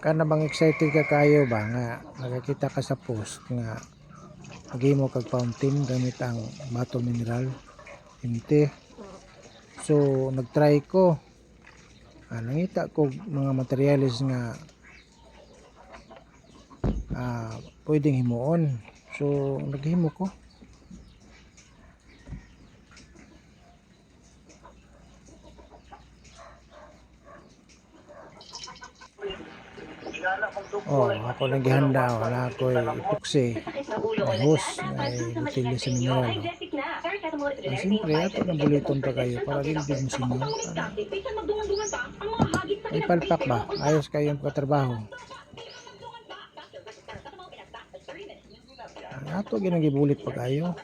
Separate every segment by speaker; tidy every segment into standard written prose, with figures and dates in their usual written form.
Speaker 1: Kana bang excited ka kayo ba nga nakakita ka sa post nga maghimo kag fountain gamit ang bato mineral inte. So nagtry ko, nangita ko mga materyales nga pwedeng himuon. So naghimo ko. Ako naghihanda, wala ko epoxy, may hose, may botelya sa mineral. Siyempre, ato na buliton pa kayo para rilbig mo sinyo. May palpak ba? Ayos kayong katrabaho. Ato ginagibulit pa kayo.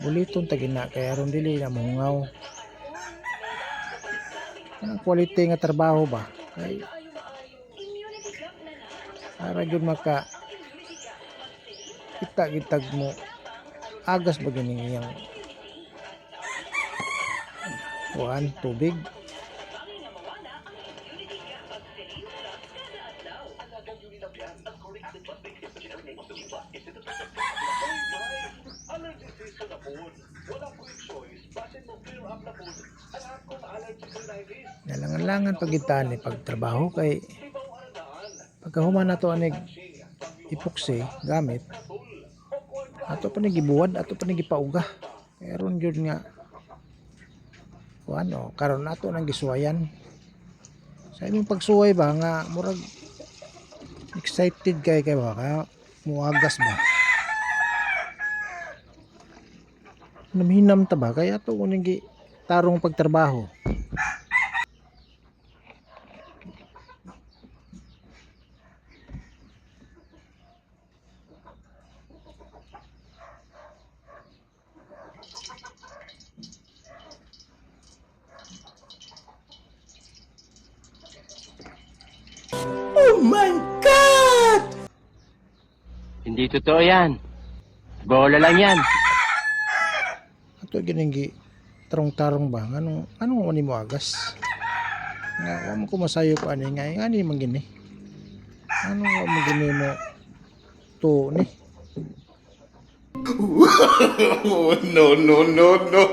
Speaker 1: Buliton tagina kaya aron dili na mungaw. Ang quality nga trabaho ba? Ay, para yun maka kita-gitag mo agas ba ganing iyang tubig. Nalangan pagitan ni pagtrabaho kay pagkahuman nato anig epoxy gamit ato pa ni gibuwad, ato pa ni gipauga kaya ron yun nga karon nato nang gisuwayan sa imong pagsuway ba nga murag excited kay ba kaya muagas ba namhinam ta ba kaya ato kuning tarong pagtrabaho.
Speaker 2: Oh my God!
Speaker 3: Hindi totoo yan. Bola lang yan.
Speaker 1: Ato giningi tarong-tarong ba anong ani mo agas nga mo ko masayo ko ani nga ani man gini ano mo gini mo to ni
Speaker 2: Oh, no, no, no, no.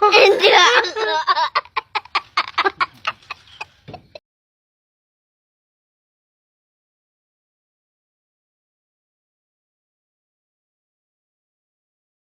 Speaker 4: Hindi na.